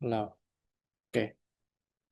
Nah, oke.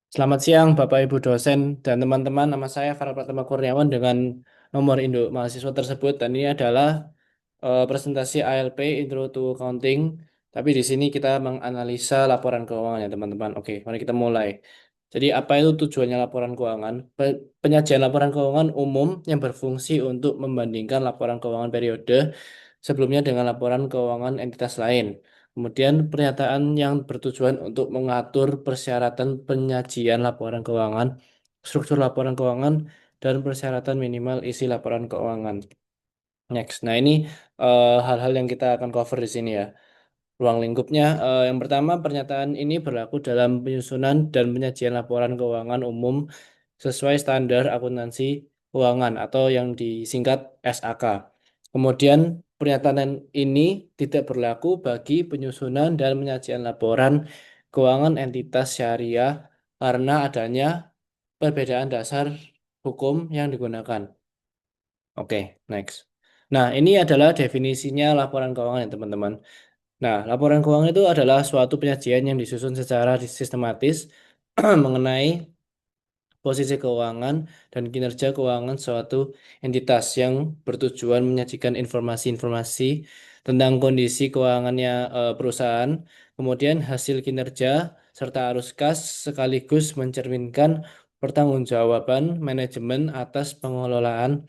Selamat siang Bapak Ibu dosen dan teman-teman. Nama saya Farah Pratama Kurniawan dengan nomor induk mahasiswa tersebut. Dan ini adalah presentasi ALP Intro to Accounting. Tapi di sini kita menganalisa laporan keuangan ya teman-teman. Oke, mari kita mulai. Jadi apa itu tujuannya laporan keuangan? Penyajian laporan keuangan umum yang berfungsi untuk membandingkan laporan keuangan periode sebelumnya dengan laporan keuangan entitas lain. Kemudian pernyataan yang bertujuan untuk mengatur persyaratan penyajian laporan keuangan, struktur laporan keuangan, dan persyaratan minimal isi laporan keuangan. Next. Nah, ini hal-hal yang kita akan cover di sini ya. Ruang lingkupnya, yang pertama, pernyataan ini berlaku dalam penyusunan dan penyajian laporan keuangan umum sesuai standar akuntansi keuangan atau yang disingkat SAK. Kemudian, pernyataan ini tidak berlaku bagi penyusunan dan penyajian laporan keuangan entitas syariah karena adanya perbedaan dasar hukum yang digunakan. Oke, next. Nah, ini adalah definisinya laporan keuangan ya, teman-teman. Nah, laporan keuangan itu adalah suatu penyajian yang disusun secara sistematis mengenai posisi keuangan dan kinerja keuangan suatu entitas yang bertujuan menyajikan informasi-informasi tentang kondisi keuangannya perusahaan, kemudian hasil kinerja serta arus kas sekaligus mencerminkan pertanggungjawaban manajemen atas pengelolaan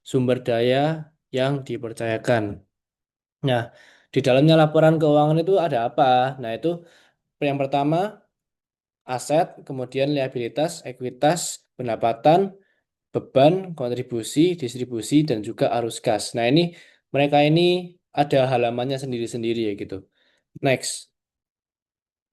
sumber daya yang dipercayakan. Nah, di dalamnya laporan keuangan itu ada apa? Nah, itu yang pertama aset, kemudian liabilitas, ekuitas, pendapatan, beban, kontribusi, distribusi, dan juga arus kas. Nah, ini mereka ini ada halamannya sendiri-sendiri ya gitu. Next.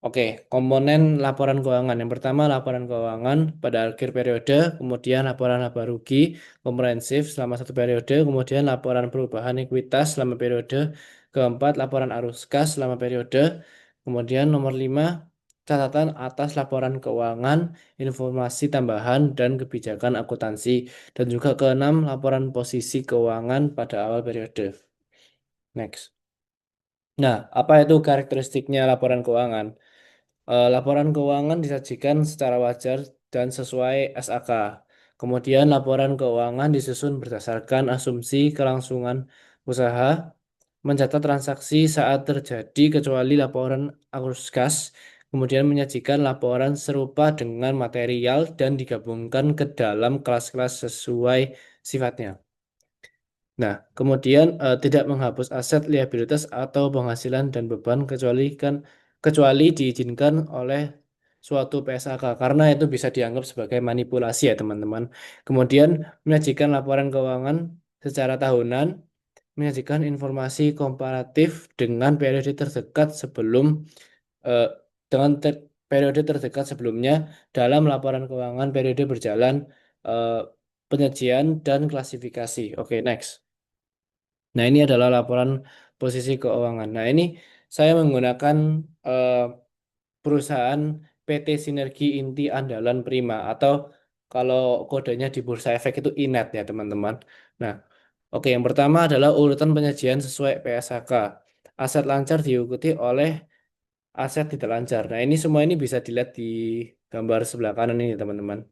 Oke, komponen laporan keuangan. Yang pertama laporan keuangan pada akhir periode, kemudian laporan laba rugi komprehensif selama satu periode, kemudian laporan perubahan ekuitas selama periode, keempat laporan arus kas selama periode, kemudian nomor 5 catatan atas laporan keuangan, informasi tambahan dan kebijakan akuntansi, dan juga keenam laporan posisi keuangan pada awal periode. Next. Nah, apa itu karakteristiknya laporan keuangan? Laporan keuangan disajikan secara wajar dan sesuai SAK. Kemudian laporan keuangan disusun berdasarkan asumsi kelangsungan usaha, mencatat transaksi saat terjadi kecuali laporan arus kas, kemudian menyajikan laporan serupa dengan material dan digabungkan ke dalam kelas-kelas sesuai sifatnya. Nah, kemudian tidak menghapus aset, liabilitas atau penghasilan dan beban kecuali diizinkan oleh suatu PSAK karena itu bisa dianggap sebagai manipulasi ya teman-teman. Kemudian menyajikan laporan keuangan secara tahunan, menyajikan informasi komparatif dengan periode terdekat sebelum eh, dengan periode terdekat sebelumnya dalam laporan keuangan periode berjalan, eh, penyajian dan klasifikasi. Oke, next. Nah, ini adalah laporan posisi keuangan. Nah, ini saya menggunakan eh, perusahaan PT Sinergi Inti Andalan Prima atau kalau kodenya di Bursa Efek itu INET ya, teman-teman. Nah, oke, yang pertama adalah urutan penyajian sesuai PSHK. Aset lancar diikuti oleh aset tidak lancar. Nah, ini semua ini bisa dilihat di gambar sebelah kanan ini, teman-teman.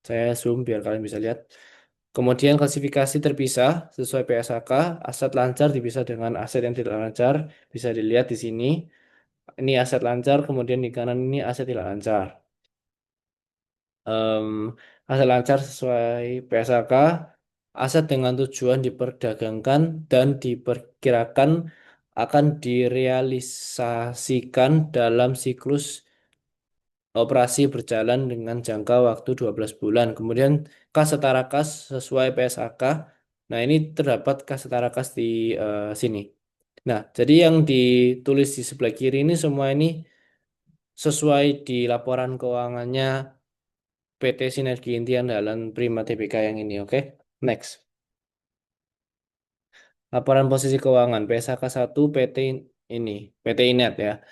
Saya zoom biar kalian bisa lihat. Kemudian klasifikasi terpisah sesuai PSHK, aset lancar dipisah dengan aset yang tidak lancar, bisa dilihat di sini. Ini aset lancar, kemudian di kanan ini aset tidak lancar. Em, Aset lancar sesuai PSHK, aset dengan tujuan diperdagangkan dan diperkirakan akan direalisasikan dalam siklus operasi berjalan dengan jangka waktu 12 bulan. Kemudian kas setara kas sesuai PSAK. Nah, ini terdapat kas setara kas di sini. Nah, jadi yang ditulis di sebelah kiri ini semua ini sesuai di laporan keuangannya PT Sinergi Inti Andalan Prima Tbk yang ini, oke? Next. Laporan posisi keuangan PSAK 1 PT ini, PT Inet ya.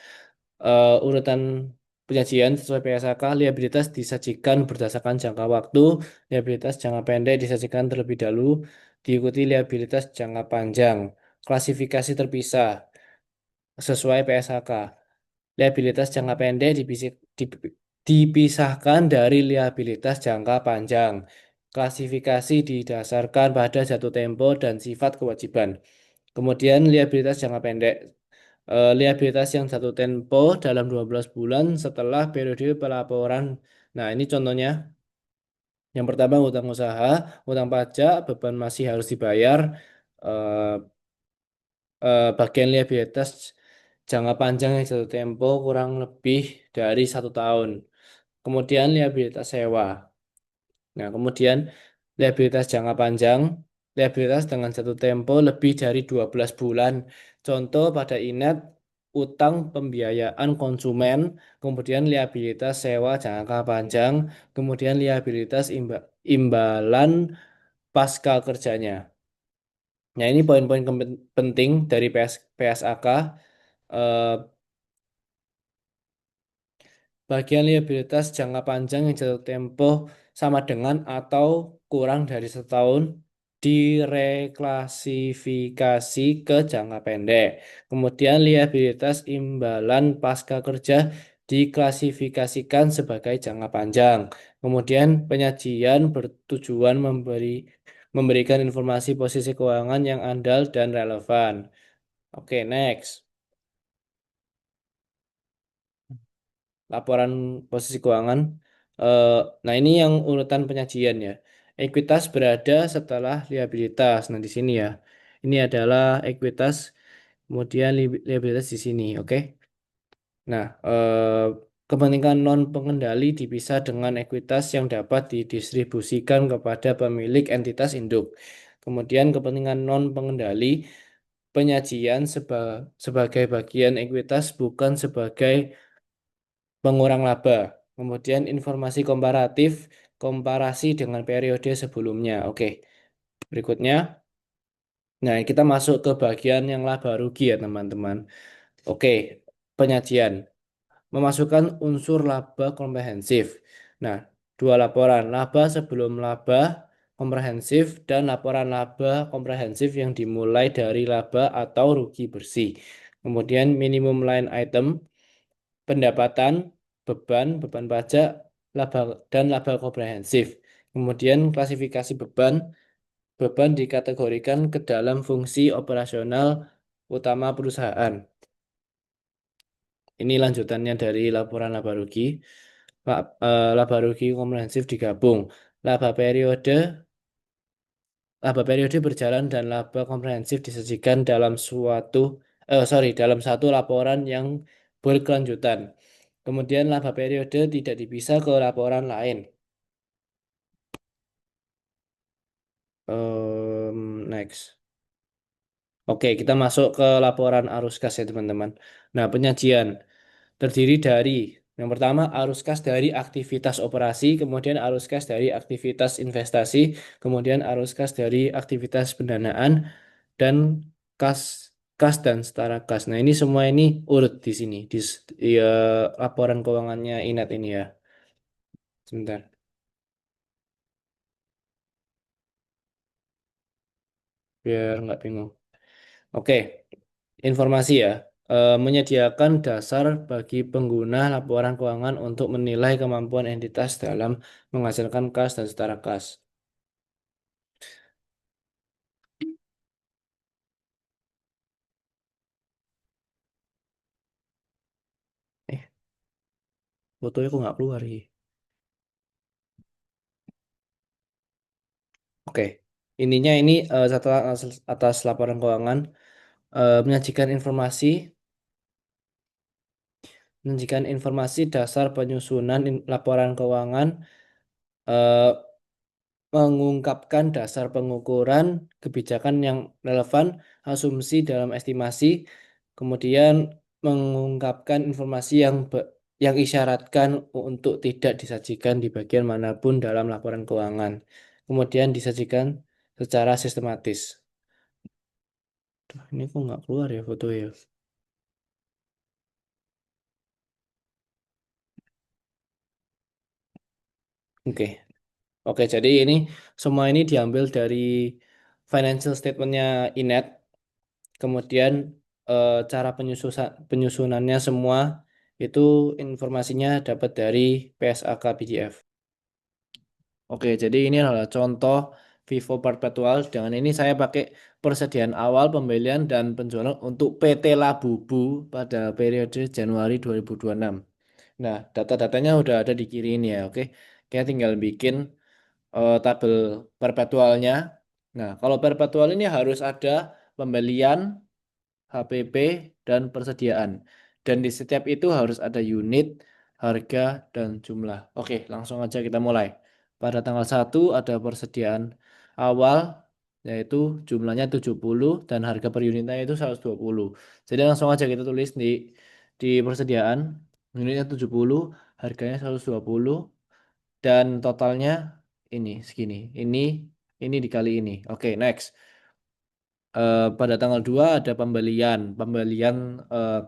Urutan penyajian sesuai PSAK, liabilitas disajikan berdasarkan jangka waktu, liabilitas jangka pendek disajikan terlebih dahulu, diikuti liabilitas jangka panjang, klasifikasi terpisah sesuai PSAK. Liabilitas jangka pendek dipisahkan dari liabilitas jangka panjang. Klasifikasi didasarkan pada jatuh tempo dan sifat kewajiban. Kemudian liabilitas jangka pendek. Liabilitas yang jatuh tempo dalam 12 bulan setelah periode pelaporan. Nah, ini contohnya. Yang pertama utang usaha, utang pajak, beban masih harus dibayar. Eh, Bagian liabilitas jangka panjang yang jatuh tempo kurang lebih dari 1 tahun. Kemudian liabilitas sewa. Nah, kemudian liabilitas jangka panjang, liabilitas dengan jatuh tempo lebih dari 12 bulan. Contoh pada inat, utang pembiayaan konsumen, kemudian liabilitas sewa jangka panjang, kemudian liabilitas imbalan pasca kerjanya. Nah, ini poin-poin penting dari PSAK. Eh, Bagian liabilitas jangka panjang yang jatuh tempo sama dengan atau kurang dari 1 tahun direklasifikasi ke jangka pendek. Kemudian liabilitas imbalan pasca kerja diklasifikasikan sebagai jangka panjang. Kemudian penyajian bertujuan memberikan informasi posisi keuangan yang andal dan relevan. Oke, next. Laporan posisi keuangan. Eh, nah, ini yang urutan penyajian ya. Ekuitas berada setelah liabilitas. Nah, di sini ya. Ini adalah ekuitas, kemudian liabilitas di sini, oke? Nah, kepentingan non pengendali dipisah dengan ekuitas yang dapat didistribusikan kepada pemilik entitas induk. Kemudian kepentingan non pengendali penyajian sebagai bagian ekuitas bukan sebagai pengurang laba. Kemudian informasi komparatif, komparasi dengan periode sebelumnya. Oke, berikutnya. Nah, kita masuk ke bagian yang laba rugi ya, teman-teman. Oke, penyajian. Memasukkan unsur laba komprehensif. Nah, 2 laporan. Laba sebelum laba komprehensif dan laporan laba komprehensif yang dimulai dari laba atau rugi bersih. Kemudian minimum line item pendapatan, beban pajak, laba dan laba komprehensif. Kemudian klasifikasi beban dikategorikan ke dalam fungsi operasional utama perusahaan. Ini lanjutannya dari laporan laba rugi. Laba rugi komprehensif digabung. Laba periode, laba periode berjalan dan laba komprehensif disajikan dalam dalam satu laporan yang berkelanjutan. Kemudian laba periode tidak dipisah ke laporan lain. Next. Oke, kita masuk ke laporan arus kas ya teman-teman. Nah, penyajian terdiri dari yang pertama arus kas dari aktivitas operasi, kemudian arus kas dari aktivitas investasi, kemudian arus kas dari aktivitas pendanaan dan kas kas dan setara kas. Nah, ini semua ini urut di sini di, laporan keuangannya Inat ini ya. Sebentar, biar nggak bingung. Oke, informasi ya. Menyediakan dasar bagi pengguna laporan keuangan untuk menilai kemampuan entitas dalam menghasilkan kas dan setara kas. Eh, fotonya kok nggak keluar sih? Oke, ininya ini setelah atas laporan keuangan menyajikan informasi dasar penyusunan laporan keuangan, eh, mengungkapkan dasar pengukuran kebijakan yang relevan, asumsi dalam estimasi, kemudian mengungkapkan informasi yang isyaratkan untuk tidak disajikan di bagian manapun dalam laporan keuangan, kemudian disajikan secara sistematis. Tuh, ini kok nggak keluar ya foto ya? Oke, oke. Jadi ini semua ini diambil dari financial statementnya Inet. Kemudian cara penyusunannya semua Itu informasinya dapat dari PSAK PDF. Oke, jadi ini adalah contoh Vivo Perpetual. Dengan ini saya pakai persediaan awal pembelian dan penjualan untuk PT Labubu pada periode Januari 2026. Nah, data-datanya udah ada di kiri ini ya, oke. Kita tinggal bikin tabel perpetualnya. Nah, kalau perpetual ini harus ada pembelian, HPP, dan persediaan. Dan di setiap itu harus ada unit, harga, dan jumlah. Oke, langsung aja kita mulai. Pada tanggal 1 ada persediaan awal, yaitu jumlahnya 70 dan harga per unitnya itu 120. Jadi langsung aja kita tulis di persediaan, unitnya 70, harganya 120, dan totalnya ini segini. Ini dikali ini. Oke, next. Pada tanggal 2 ada pembelian eh,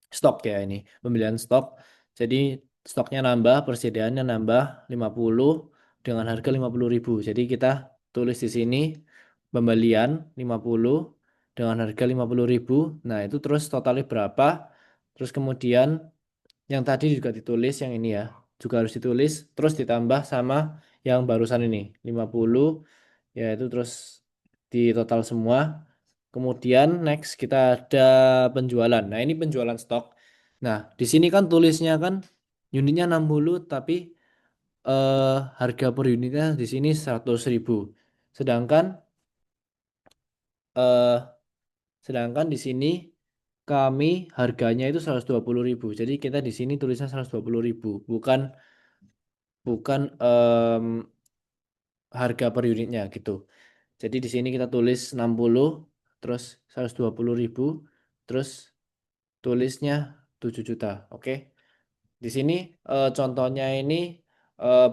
stok ya ini, pembelian stok. Jadi stoknya nambah, persediaannya nambah 50 dengan harga 50.000. Jadi kita tulis di sini pembelian 50 dengan harga 50.000. Nah, itu terus totalnya berapa? Terus kemudian yang tadi juga ditulis yang ini ya, juga harus ditulis terus ditambah sama yang barusan ini 50, yaitu terus di total semua. Kemudian next kita ada penjualan. Nah, ini penjualan stok. Nah, di sini kan tulisnya kan unitnya 60 tapi eh, harga per unitnya di sini 100.000. Sedangkan eh, sedangkan di sini kami harganya itu 120.000. Jadi kita di sini tulisnya 120.000, bukan bukan harga per unitnya gitu. Jadi di sini kita tulis 60 terus 120.000 terus tulisnya 7 juta. Oke. Di sini contohnya ini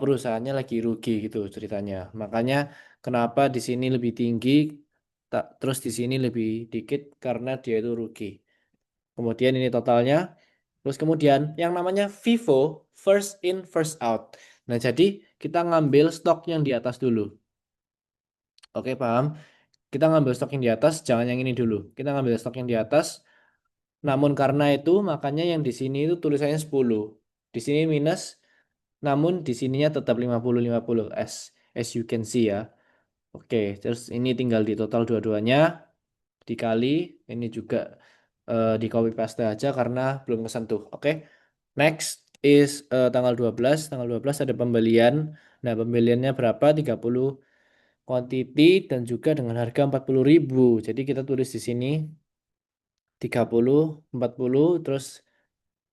perusahaannya lagi rugi gitu ceritanya. Makanya kenapa di sini lebih tinggi terus di sini lebih dikit karena dia itu rugi. Kemudian ini totalnya. Terus kemudian yang namanya FIFO, first in first out. Nah, jadi kita ngambil stok yang di atas dulu. Oke, paham? Kita ngambil stok yang di atas, jangan yang ini dulu. Kita ngambil stok yang di atas. Namun karena itu makanya yang di sini itu tulisannya 10. Di sini minus, namun di sininya tetap 50-50 as you can see ya. Oke, terus ini tinggal di total dua-duanya dikali, ini juga di copy paste aja karena belum kesentuh. Oke. Next is tanggal 12. Tanggal 12 ada pembelian. Nah, pembeliannya berapa? 30 quantity dan juga dengan harga 40.000. Jadi kita tulis di sini 30, 40, terus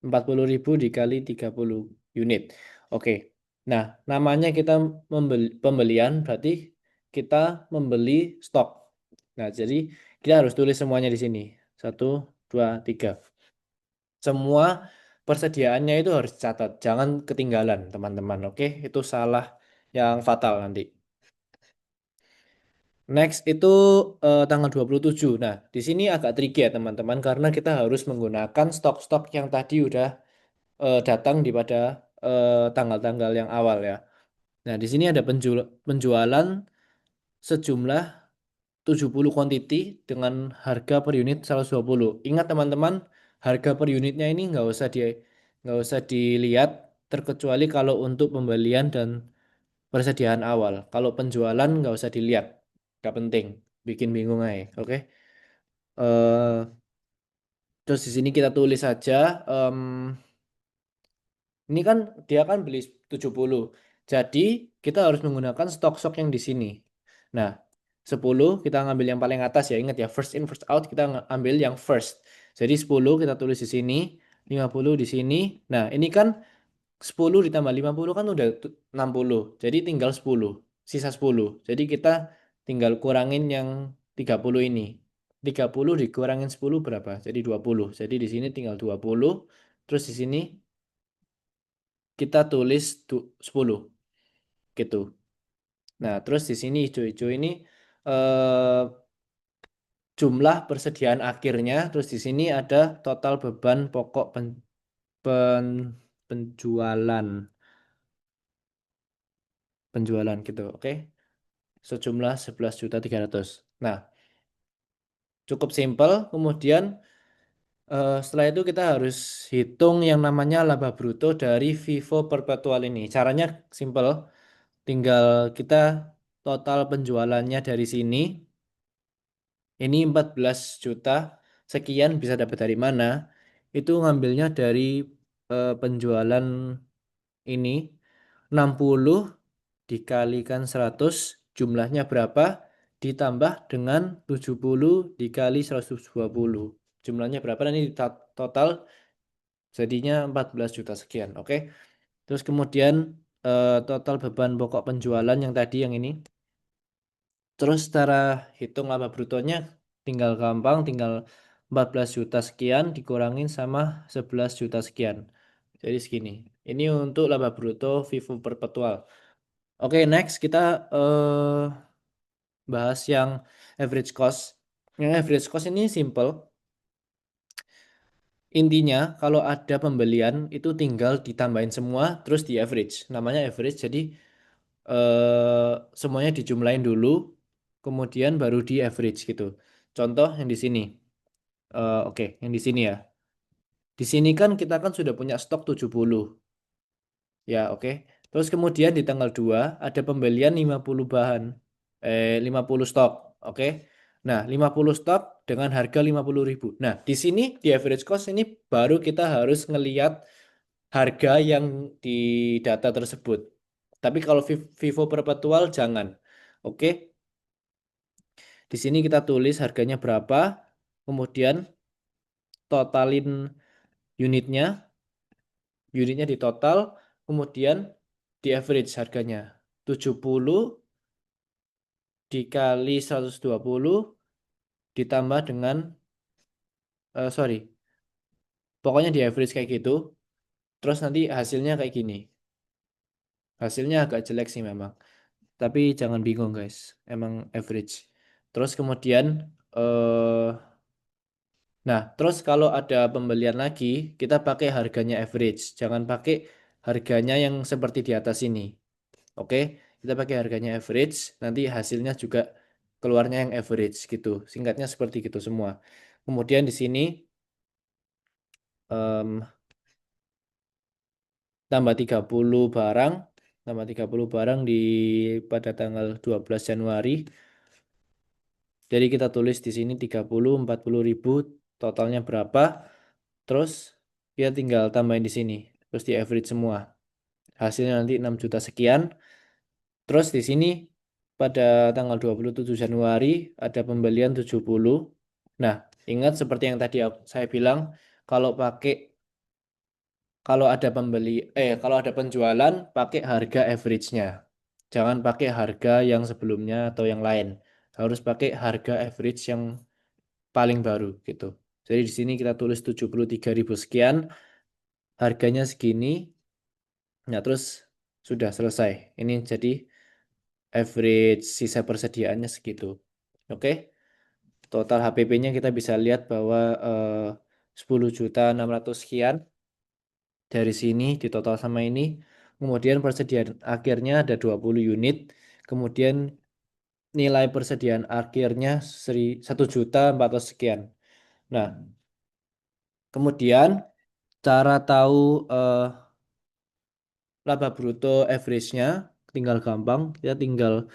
40.000 dikali 30 unit. Oke. Nah, namanya kita pembelian berarti kita membeli stok. Nah, jadi kita harus tulis semuanya di sini. Satu, dua, tiga. Semua persediaannya itu harus dicatat. Jangan ketinggalan, teman-teman. Oke, itu salah yang fatal nanti. Next itu tanggal 27. Nah, di sini agak tricky ya, teman-teman, karena kita harus menggunakan stok-stok yang tadi udah datang di pada tanggal-tanggal yang awal ya. Nah, di sini ada penjualan sejumlah 70 quantity dengan harga per unit 120. Ingat teman-teman, harga per unitnya ini nggak usah dilihat terkecuali kalau untuk pembelian dan persediaan awal. Kalau penjualan nggak usah dilihat, nggak penting, bikin bingung aja. Oke. Eh, terus di sini kita tulis saja. em, Ini kan dia kan beli 70. Jadi kita harus menggunakan stok-stok yang di sini. Nah, 10 kita ngambil yang paling atas ya. Ingat ya, first in first out kita ambil yang first. Jadi 10 kita tulis di sini, 50 di sini. Nah, ini kan 10 ditambah 50 kan udah 60. Jadi tinggal 10, sisa 10. Jadi kita tinggal kurangin yang 30 ini. 30 dikurangin 10 berapa? Jadi 20. Jadi di sini tinggal 20. Terus di sini kita tulis 10 gitu. Nah, terus di sini hijau-hijau ini eh, jumlah persediaan akhirnya, terus di sini ada total beban pokok pen- penjualan penjualan gitu, oke? Sejumlah 11.300.000. Nah, cukup simpel. Kemudian Setelah itu kita harus hitung yang namanya laba bruto dari Vivo Perpetual ini. Caranya simple, tinggal kita total penjualannya dari sini. Ini 14 juta sekian bisa dapat dari mana? Itu ngambilnya dari penjualan ini 60 dikalikan 100 jumlahnya berapa ditambah dengan 70 dikali 120 jumlahnya berapa nanti total jadinya 14 juta sekian, oke. Terus kemudian total beban pokok penjualan yang tadi yang ini. Terus cara hitung laba brutonya tinggal gampang, tinggal 14 juta sekian dikurangin sama 11 juta sekian. Jadi segini. Ini untuk laba bruto Vivo Perpetual. Oke, next kita bahas yang average cost. Yang average cost ini simple. Intinya kalau ada pembelian itu tinggal ditambahin semua terus di average. Namanya average. Jadi semuanya dijumlahin dulu, kemudian baru di average gitu. Contoh yang di sini. Oke, yang di sini ya. Di sini kan kita kan sudah punya stok 70. Ya, oke. Terus kemudian di tanggal 2 ada pembelian 50 bahan. 50 stok. Oke. Nah, 50 stok dengan harga 50.000. Nah, di sini di average cost ini baru kita harus ngeliat harga yang di data tersebut. Tapi kalau Vivo Perpetual jangan. Oke. Di sini kita tulis harganya berapa, kemudian totalin unitnya, unitnya di total, kemudian di average harganya. 70 dikali 120 ditambah dengan, sorry, pokoknya di average kayak gitu, terus nanti hasilnya kayak gini. Hasilnya agak jelek sih memang, tapi jangan bingung guys, emang average. Terus kemudian, eh, nah, terus kalau ada pembelian lagi, kita pakai harganya average. Jangan pakai harganya yang seperti di atas ini. Oke, kita pakai harganya average, nanti hasilnya juga keluarnya yang average gitu. Singkatnya seperti gitu semua. Kemudian di sini em, tambah 30 barang, tambah 30 barang di pada tanggal 12 Januari. Jadi kita tulis di sini 30, 40 ribu, totalnya berapa. Terus kita tinggal tambahin di sini. Terus di average semua. Hasilnya nanti 6 juta sekian. Terus di sini pada tanggal 27 Januari ada pembelian 70. Nah, ingat seperti yang tadi saya bilang, kalau pakai kalau ada penjualan pakai harga average-nya. Jangan pakai harga yang sebelumnya atau yang lain. Harus pakai harga average yang paling baru gitu. Jadi di sini kita tulis 73.000 sekian, harganya segini. Nah, terus sudah selesai. Ini jadi average sisa persediaannya segitu. Oke. Total HPP-nya kita bisa lihat bahwa 10.600 sekian dari sini di total sama ini. Kemudian persediaan akhirnya ada 20 unit. Kemudian nilai persediaan akhirnya 1.400.000 sekian. Nah, kemudian cara tahu laba bruto average-nya tinggal gampang. Kita tinggal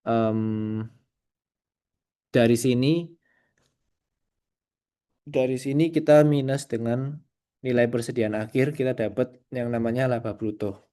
em, dari sini dari sini kita minus dengan nilai persediaan akhir, kita dapat yang namanya laba bruto.